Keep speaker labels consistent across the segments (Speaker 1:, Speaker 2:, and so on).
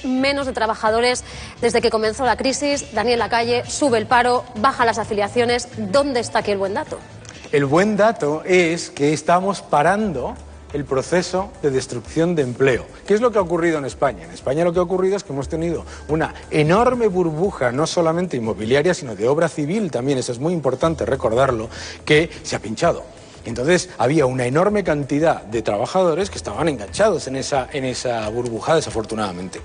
Speaker 1: Menos de trabajadores desde que comenzó la crisis. Daniel Lacalle, sube el paro, baja las afiliaciones. ¿Dónde está aquí el buen dato?
Speaker 2: El buen dato es que estamos parando el proceso de destrucción de empleo. ¿Qué es lo que ha ocurrido en España? En España lo que ha ocurrido es que hemos tenido una enorme burbuja, no solamente inmobiliaria, sino de obra civil también, eso es muy importante recordarlo, que se ha pinchado. Entonces había una enorme cantidad de trabajadores que estaban enganchados en esa burbuja, desafortunadamente.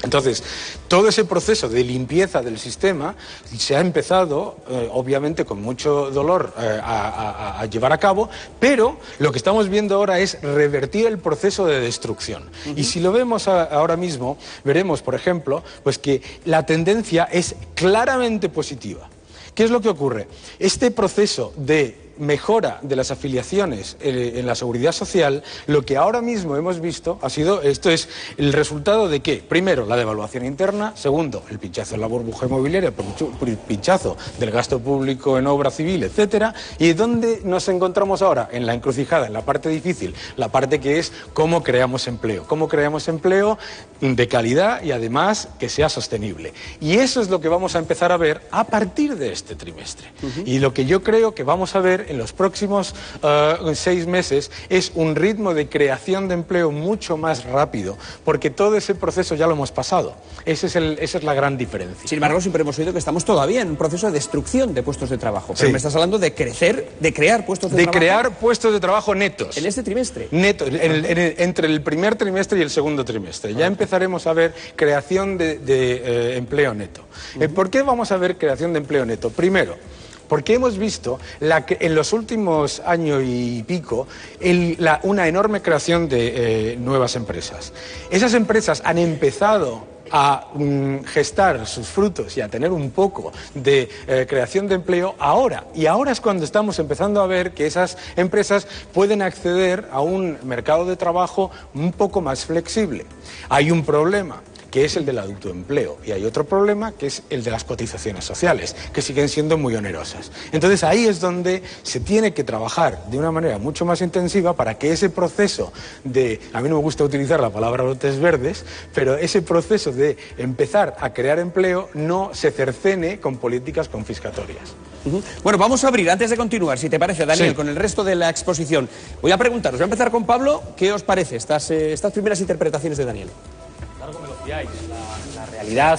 Speaker 2: Entonces, todo ese proceso de limpieza del sistema se ha empezado, obviamente con mucho dolor, a llevar a cabo, pero lo que estamos viendo ahora es revertir el proceso de destrucción. Y si lo vemos ahora mismo, veremos, por ejemplo, pues que la tendencia es claramente positiva. ¿Qué es lo que ocurre? Este proceso de mejora de las afiliaciones en la seguridad social, lo que ahora mismo hemos visto ha sido, esto es el resultado de que, primero, la devaluación interna, segundo, el pinchazo en la burbuja inmobiliaria, el pinchazo del gasto público en obra civil, etcétera. ¿Y dónde nos encontramos ahora? En la encrucijada, en la parte difícil, la parte que es cómo creamos empleo de calidad y además que sea sostenible. Y eso es lo que vamos a empezar a ver a partir de este trimestre. Y lo que yo creo que vamos a ver en los próximos 6 meses es un ritmo de creación de empleo mucho más rápido, porque todo ese proceso ya lo hemos pasado. Esa es la gran diferencia.
Speaker 3: Sin embargo, siempre hemos oído que estamos todavía en un proceso de destrucción de puestos de trabajo. Pero
Speaker 2: sí,
Speaker 3: me estás hablando de crecer, de crear puestos de trabajo.
Speaker 2: De crear puestos de trabajo netos.
Speaker 3: ¿En este trimestre?
Speaker 2: Netos, entre el primer trimestre y el segundo trimestre. Ya empezaremos a ver creación de empleo neto. ¿Por qué vamos a ver creación de empleo neto? Primero, porque hemos visto en los últimos años y pico una enorme creación de nuevas empresas. Esas empresas han empezado a gestar sus frutos y a tener un poco de creación de empleo ahora. Y ahora es cuando estamos empezando a ver que esas empresas pueden acceder a un mercado de trabajo un poco más flexible. Hay un problema, que es el del autoempleo, y hay otro problema que es el de las cotizaciones sociales, que siguen siendo muy onerosas. Entonces ahí es donde se tiene que trabajar de una manera mucho más intensiva para que ese proceso a mí no me gusta utilizar la palabra brotes verdes, pero ese proceso de empezar a crear empleo no se cercene con políticas confiscatorias.
Speaker 3: Bueno, vamos a abrir, antes de continuar, si te parece, Daniel, con el resto de la exposición. Voy a preguntaros, voy a empezar con Pablo, ¿qué os parece estas primeras interpretaciones de Daniel?
Speaker 4: Claro que me lo fiáis. La realidad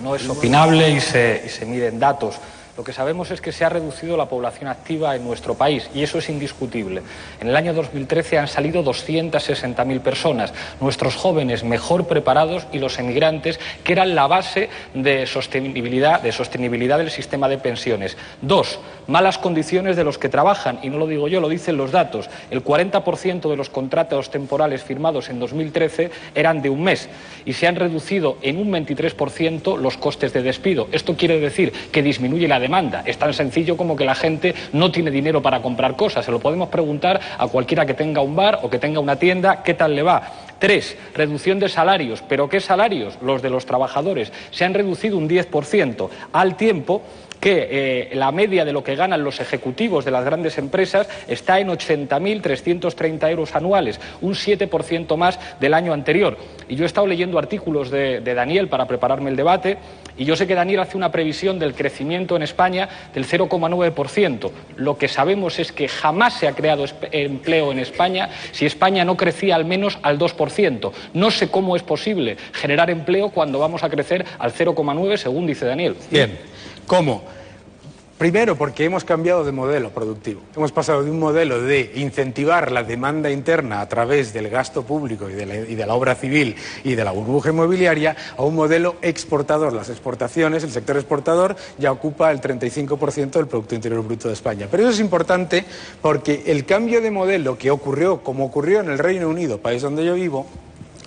Speaker 4: no es opinable y se mide en datos. Lo que sabemos es que se ha reducido la población activa en nuestro país y eso es indiscutible. En el año 2013 han salido 260.000 personas, nuestros jóvenes mejor preparados y los emigrantes, que eran la base de sostenibilidad del sistema de pensiones. 2, malas condiciones de los que trabajan, y no lo digo yo, lo dicen los datos. El 40% de los contratos temporales firmados en 2013 eran de un mes y se han reducido en un 23% los costes de despido. Esto quiere decir que disminuye la demanda. Es tan sencillo como que la gente no tiene dinero para comprar cosas. Se lo podemos preguntar a cualquiera que tenga un bar o que tenga una tienda, ¿qué tal le va? 3, reducción de salarios. ¿Pero qué salarios? Los de los trabajadores. Se han reducido un 10%, al tiempo que la media de lo que ganan los ejecutivos de las grandes empresas está en 80.330 euros anuales, un 7% más del año anterior. Y yo he estado leyendo artículos de Daniel para prepararme el debate, y yo sé que Daniel hace una previsión del crecimiento en España del 0,9%. Lo que sabemos es que jamás se ha creado empleo en España si España no crecía al menos al 2%. No sé cómo es posible generar empleo cuando vamos a crecer al 0,9%, según dice Daniel.
Speaker 2: Bien, ¿cómo? Primero, porque hemos cambiado de modelo productivo. Hemos pasado de un modelo de incentivar la demanda interna a través del gasto público y de la obra civil y de la burbuja inmobiliaria a un modelo exportador. Las exportaciones, el sector exportador ya ocupa el 35% del Producto Interior Bruto de España. Pero eso es importante porque el cambio de modelo que ocurrió, como ocurrió en el Reino Unido, país donde yo vivo,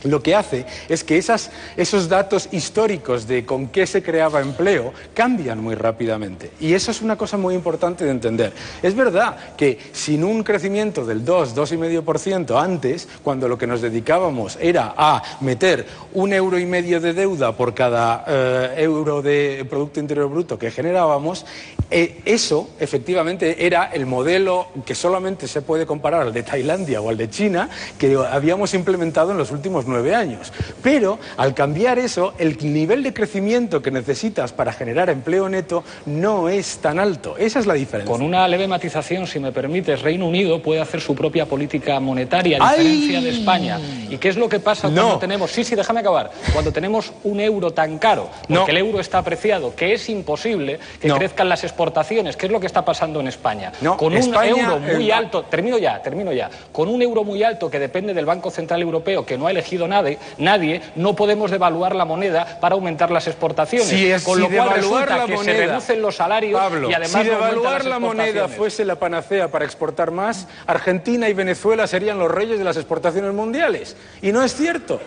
Speaker 2: lo que hace es que esos datos históricos de con qué se creaba empleo cambian muy rápidamente. Y eso es una cosa muy importante de entender. Es verdad que sin un crecimiento del 2,5% antes, cuando lo que nos dedicábamos era a meter 1,5 euros de deuda por cada euro de Producto Interior Bruto que generábamos, eso efectivamente era el modelo que solamente se puede comparar al de Tailandia o al de China, que habíamos implementado en los últimos 9 años. Pero al cambiar eso, el nivel de crecimiento que necesitas para generar empleo neto no es tan alto. Esa es la diferencia.
Speaker 4: Con una leve matización, si me permites, Reino Unido puede hacer su propia política monetaria, a diferencia de España. ¿Y qué es lo que pasa cuando tenemos... Sí, déjame acabar. Cuando tenemos un euro tan caro, porque el euro está apreciado, que es imposible que crezcan las exportaciones. ¿Qué es lo que está pasando en España? Con un euro muy alto... Termino ya. Con un euro muy alto que depende del Banco Central Europeo, que no ha elegido nadie, no podemos devaluar la moneda para aumentar las exportaciones. Con lo cual resulta que se reducen los salarios, Pablo, y además
Speaker 2: si devaluar la moneda fuese la panacea para exportar más, Argentina y Venezuela serían los reyes de las exportaciones mundiales. Y no es cierto.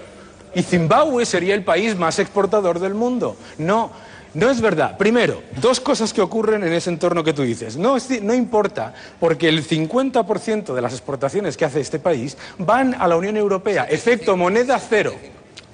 Speaker 2: Y Zimbabue sería el país más exportador del mundo. No es verdad. Primero, dos cosas que ocurren en ese entorno que tú dices. No importa, porque el 50% de las exportaciones que hace este país van a la Unión Europea. Efecto moneda cero.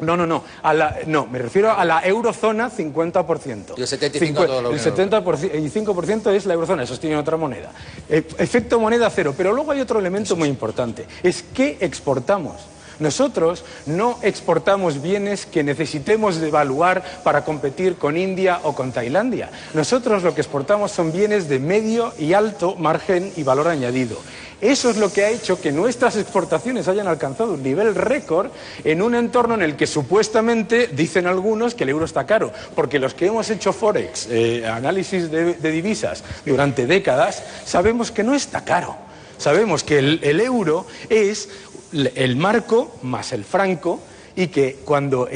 Speaker 2: No, me refiero a la eurozona 50%.
Speaker 5: Y el 75% a toda la Unión Europea.
Speaker 2: El 5% es la eurozona, esos tienen otra moneda. Efecto moneda cero. Pero luego hay otro elemento muy importante, es ¿qué exportamos? Nosotros no exportamos bienes que necesitemos devaluar para competir con India o con Tailandia. Nosotros lo que exportamos son bienes de medio y alto margen y valor añadido. Eso es lo que ha hecho que nuestras exportaciones hayan alcanzado un nivel récord en un entorno en el que supuestamente dicen algunos que el euro está caro, porque los que hemos hecho Forex, análisis de divisas durante décadas, sabemos que no está caro. Sabemos que el euro es el marco más el franco, y que cuando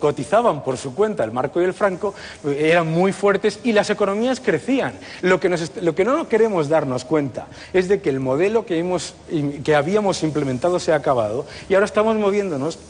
Speaker 2: cotizaban por su cuenta el marco y el franco eran muy fuertes y las economías crecían. Lo que no queremos darnos cuenta es de que el modelo que habíamos implementado se ha acabado y ahora estamos moviéndonos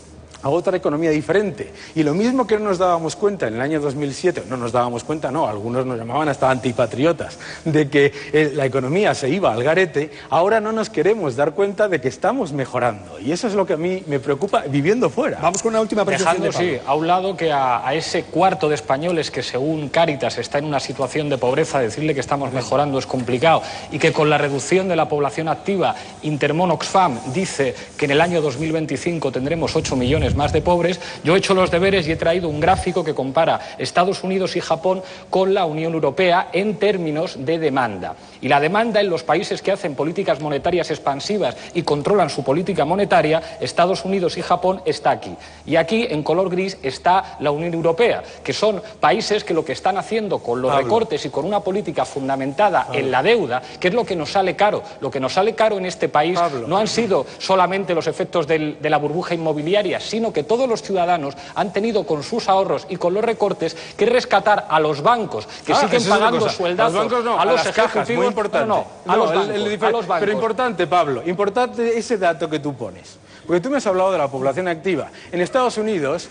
Speaker 2: a otra economía diferente. Y lo mismo que no nos dábamos cuenta en el año 2007, algunos nos llamaban hasta antipatriotas, de que la economía se iba al garete, ahora no nos queremos dar cuenta de que estamos mejorando. Y eso es lo que a mí me preocupa viviendo fuera.
Speaker 3: Vamos con una última apreciación de Pablo.
Speaker 4: A un lado que a ese cuarto de españoles que según Cáritas está en una situación de pobreza, decirle que estamos mejorando es complicado, y que con la reducción de la población activa, Intermon Oxfam dice que en el año 2025 tendremos 8 millones más de pobres. Yo he hecho los deberes y he traído un gráfico que compara Estados Unidos y Japón con la Unión Europea en términos de demanda. Y la demanda en los países que hacen políticas monetarias expansivas y controlan su política monetaria, Estados Unidos y Japón, está aquí. Y aquí, en color gris, está la Unión Europea, que son países que lo que están haciendo con los recortes y con una política fundamentada en la deuda, que es lo que nos sale caro. Lo que nos sale caro en este país no han sido solamente los efectos de la burbuja inmobiliaria, sino que todos los ciudadanos han tenido con sus ahorros y con los recortes que rescatar a los bancos, que siguen pagando sueldazos
Speaker 2: a los ejecutivos. Muy importante. A los bancos. Pero importante, Pablo, importante ese dato que tú pones. Porque tú me has hablado de la población activa. En Estados Unidos,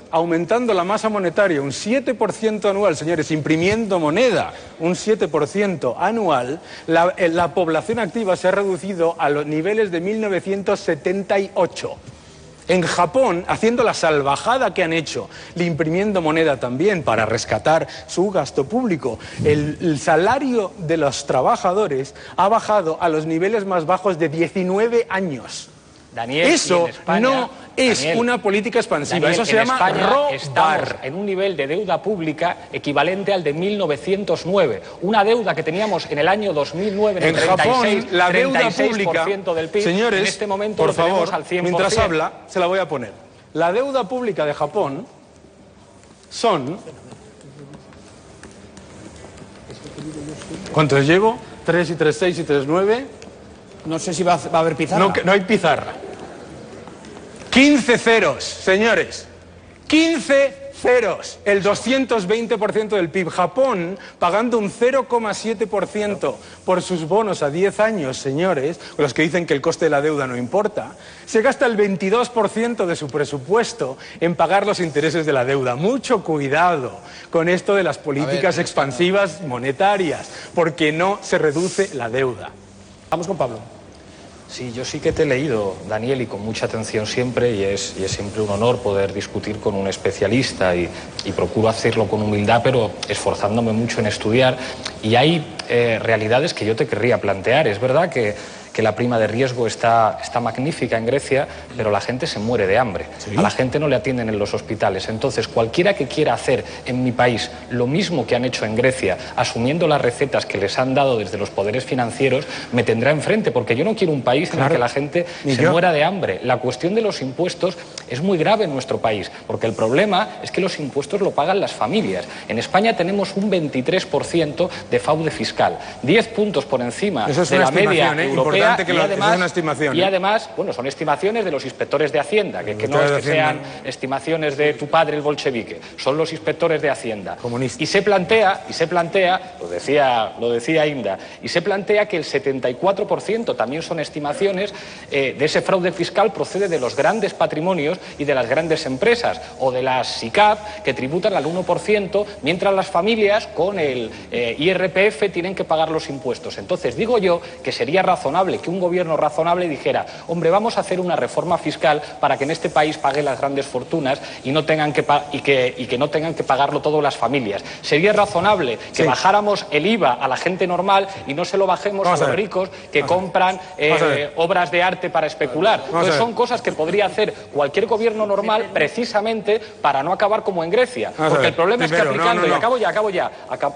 Speaker 2: aumentando la masa monetaria un 7% anual, señores, imprimiendo moneda un 7% anual, la población activa se ha reducido a los niveles de 1978. En Japón, haciendo la salvajada que han hecho, imprimiendo moneda también para rescatar su gasto público, el salario de los trabajadores ha bajado a los niveles más bajos de 19 años.
Speaker 4: Daniel,
Speaker 2: eso
Speaker 4: España,
Speaker 2: no es una política expansiva,
Speaker 4: Daniel,
Speaker 2: eso se llama robar.
Speaker 4: Estamos en un nivel de deuda pública equivalente al de 1909, una deuda que teníamos en el año 2009
Speaker 2: en Japón, la deuda pública
Speaker 4: del PIB,
Speaker 2: señores,
Speaker 4: en este momento
Speaker 2: por favor,
Speaker 4: al 100%.
Speaker 2: Mientras habla, se la voy a poner. La deuda pública de Japón son... ¿Cuántos llevo? 3 y 3, 6 y 3, 9...
Speaker 3: No sé si va a haber pizarra.
Speaker 2: No hay pizarra. 15 ceros, señores. 15 ceros. El 220% del PIB. Japón, pagando un 0,7% por sus bonos a 10 años, señores, los que dicen que el coste de la deuda no importa, se gasta el 22% de su presupuesto en pagar los intereses de la deuda. Mucho cuidado con esto de las políticas expansivas monetarias, porque no se reduce la deuda.
Speaker 3: Vamos con Pablo.
Speaker 4: Sí, yo sí que te he leído, Daniel, y con mucha atención siempre, y es siempre un honor poder discutir con un especialista y procuro hacerlo con humildad, pero esforzándome mucho en estudiar. Y hay realidades que yo te querría plantear. Es verdad que que la prima de riesgo está magnífica en Grecia, pero la gente se muere de hambre. ¿Sí? A la gente no le atienden en los hospitales. Entonces, cualquiera que quiera hacer en mi país lo mismo que han hecho en Grecia, asumiendo las recetas que les han dado desde los poderes financieros, me tendrá enfrente, porque yo no quiero un país en el que la gente se muera de hambre. La cuestión de los impuestos es muy grave en nuestro país, porque el problema es que los impuestos lo pagan las familias. En España tenemos un 23% de fraude fiscal, 10 puntos por encima de la media europea, y además, bueno, son estimaciones de los inspectores de Hacienda, que no es que sean estimaciones de tu padre el bolchevique, son los inspectores de Hacienda. Y se plantea, lo decía Inda, y se plantea que el 74% también son estimaciones de ese fraude fiscal procede de los grandes patrimonios y de las grandes empresas, o de las SICAP, que tributan al 1%, mientras las familias con el IRPF tienen que pagar los impuestos. Entonces, digo yo que sería razonable que un gobierno razonable dijera, hombre, vamos a hacer una reforma fiscal para que en este país paguen las grandes fortunas y no tengan que no tengan que pagarlo todo las familias. Sería razonable que bajáramos el IVA a la gente normal y no se lo bajemos a los ricos que compran obras de arte para especular. Entonces, son cosas que podría hacer cualquier gobierno normal precisamente para no acabar como en Grecia. Porque el problema es que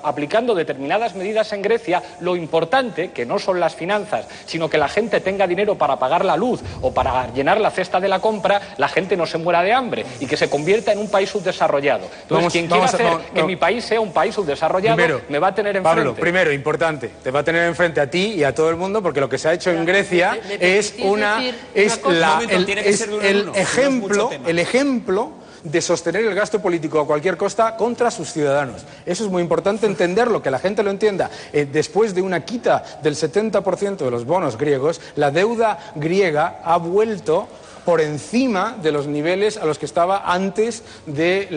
Speaker 4: aplicando determinadas medidas en Grecia, lo importante, que no son las finanzas, sino que la gente tenga dinero para pagar la luz o para llenar la cesta de la compra, la gente no se muera de hambre y que se convierta en un país subdesarrollado. Entonces, quien quiera hacer que mi país sea un país subdesarrollado, me va a tener enfrente.
Speaker 2: Pablo, primero, importante, te va a tener enfrente a ti y a todo el mundo, porque lo que se ha hecho en Grecia es el ejemplo de sostener el gasto político a cualquier costa contra sus ciudadanos. Eso es muy importante entenderlo, que la gente lo entienda. Después de una quita del 70% de los bonos griegos, la deuda griega ha vuelto por encima de los niveles a los que estaba antes de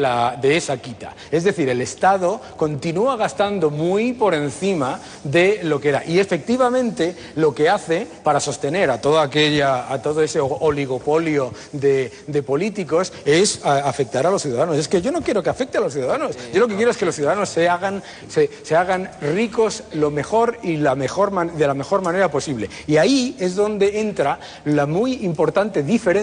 Speaker 2: esa quita. Es decir, el Estado continúa gastando muy por encima de lo que era. Y efectivamente lo que hace para sostener a todo ese oligopolio de políticos es afectar a los ciudadanos. Es que yo no quiero que afecte a los ciudadanos. Yo lo que quiero es que los ciudadanos se hagan ricos lo mejor y de la mejor manera posible. Y ahí es donde entra la muy importante diferencia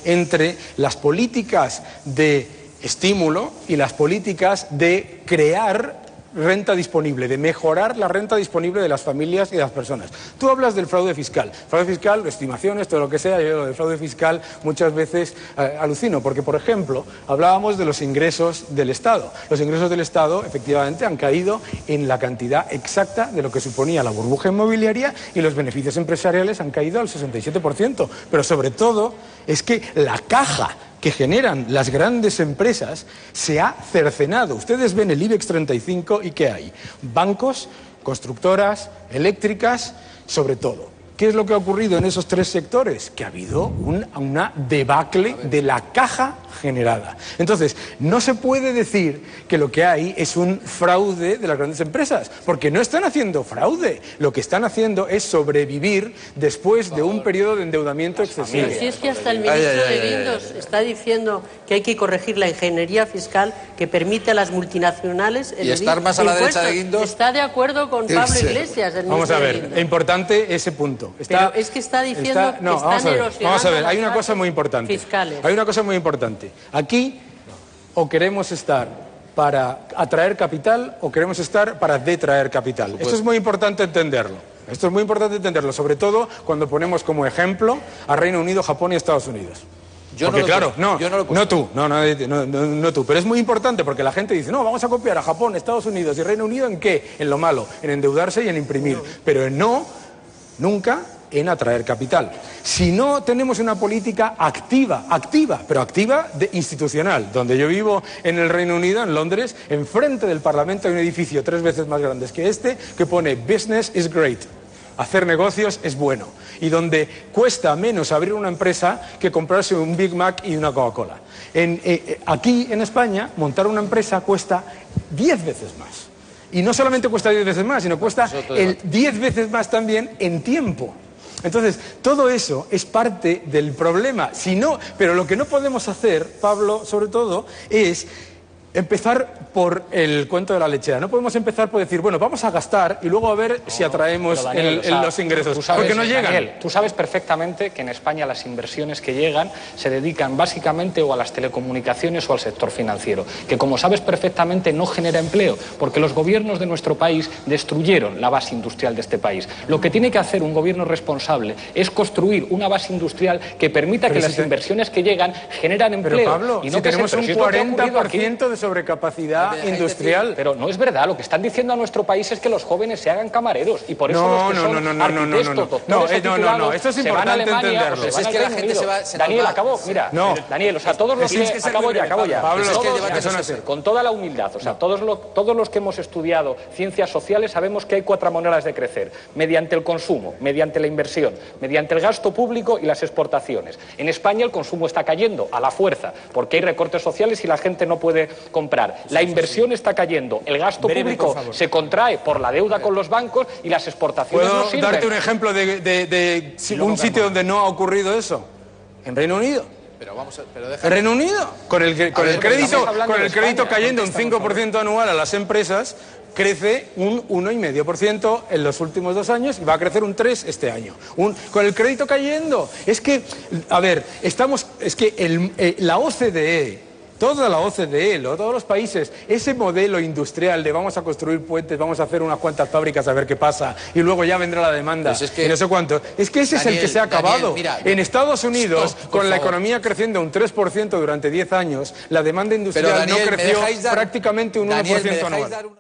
Speaker 2: entre las políticas de estímulo y las políticas de crear renta disponible, de mejorar la renta disponible de las familias y de las personas. Tú hablas del fraude fiscal. Fraude fiscal, estimaciones, todo lo que sea. Yo del fraude fiscal muchas veces alucino, porque, por ejemplo, hablábamos de los ingresos del Estado. Los ingresos del Estado, efectivamente, han caído en la cantidad exacta de lo que suponía la burbuja inmobiliaria, y los beneficios empresariales han caído al 67%. Pero, sobre todo, es que la caja que generan las grandes empresas se ha cercenado. Ustedes ven el IBEX 35 y ¿qué hay? Bancos, constructoras, eléctricas, sobre todo. ¿Qué es lo que ha ocurrido en esos tres sectores? Que ha habido una debacle de la caja generada. Entonces, no se puede decir que lo que hay es un fraude de las grandes empresas, porque no están haciendo fraude. Lo que están haciendo es sobrevivir después de un periodo de endeudamiento excesivo.
Speaker 6: Pero si es que hasta el ministro de Guindos está diciendo que hay que corregir la ingeniería fiscal que permite a las multinacionales
Speaker 5: y estar más a la derecha de Guindos.
Speaker 6: Está de acuerdo con Pablo Iglesias, el
Speaker 2: Vamos a ver, es importante ese punto.
Speaker 6: Pero es que está diciendo que están erosionando.
Speaker 2: Vamos a ver, hay una cosa muy importante.
Speaker 6: Fiscales.
Speaker 2: Hay una cosa muy importante. Aquí, o queremos estar para atraer capital o queremos estar para detraer capital. Esto es muy importante entenderlo. Sobre todo cuando ponemos como ejemplo a Reino Unido, Japón y Estados Unidos. No tú, pero es muy importante porque la gente dice, no, vamos a copiar a Japón, Estados Unidos y Reino Unido, ¿en qué? En lo malo, en endeudarse y en imprimir, pero nunca en atraer capital. Si no tenemos una política activa, institucional, donde yo vivo en el Reino Unido, en Londres, enfrente del Parlamento hay un edificio 3 veces más grande que este, que pone "Business is great", hacer negocios es bueno, y donde cuesta menos abrir una empresa que comprarse un Big Mac y una Coca-Cola. Aquí en España, montar una empresa cuesta 10 veces más. Y no solamente cuesta 10 veces más, sino cuesta 10 veces más también en tiempo. Entonces, todo eso es parte del problema. Pero lo que no podemos hacer, Pablo, sobre todo, es empezar por el cuento de la lechera. No podemos empezar por decir, bueno, vamos a gastar y luego a ver si atraemos
Speaker 4: Daniel,
Speaker 2: los ingresos.
Speaker 4: Tú sabes,
Speaker 2: porque no llegan.
Speaker 4: Daniel, tú sabes perfectamente que en España las inversiones que llegan se dedican básicamente o a las telecomunicaciones o al sector financiero, que como sabes perfectamente no genera empleo, porque los gobiernos de nuestro país destruyeron la base industrial de este país. Lo que tiene que hacer un gobierno responsable es construir una base industrial que permita que las inversiones que llegan generan empleo.
Speaker 2: Pero Pablo,
Speaker 4: y no
Speaker 2: si tenemos un 40% de sobrecapacidad industrial.
Speaker 4: Pero no es verdad, lo que están diciendo a nuestro país es que los jóvenes se hagan camareros y por eso los que son arquitectos, doctores o titulados
Speaker 2: esto es
Speaker 4: se van a
Speaker 2: importante
Speaker 4: Alemania
Speaker 2: entenderlo.
Speaker 4: o se van al Reino Unido. Daniel, acabó, mira, Daniel, o sea, todos los que... Acabo ya.
Speaker 2: Pablo,
Speaker 4: Con toda la humildad, o sea, todos los que hemos estudiado ciencias sociales sabemos que hay 4 maneras de crecer: mediante el consumo, mediante la inversión, mediante el gasto público y las exportaciones. En España el consumo está cayendo a la fuerza, porque hay recortes sociales y la gente no puede comprar. La inversión está cayendo, el gasto público se contrae por la deuda con los bancos y las exportaciones no sirven.
Speaker 2: ¿Puedo darte un ejemplo de un sitio donde no ha ocurrido eso? En Reino Unido. En Reino Unido, con el crédito cayendo un 5% anual a las empresas, crece un 1,5% en los últimos 2 años y va a crecer un 3% este año. Con el crédito cayendo. Es que, a ver, la OCDE... Toda la OCDE, todos los países, ese modelo industrial de vamos a construir puentes, vamos a hacer unas cuantas fábricas a ver qué pasa y luego ya vendrá la demanda y no sé cuánto. Es que ese es el que se ha acabado. En Estados Unidos, con la economía creciendo un 3% durante 10 años, la demanda industrial no creció prácticamente un 1% anual.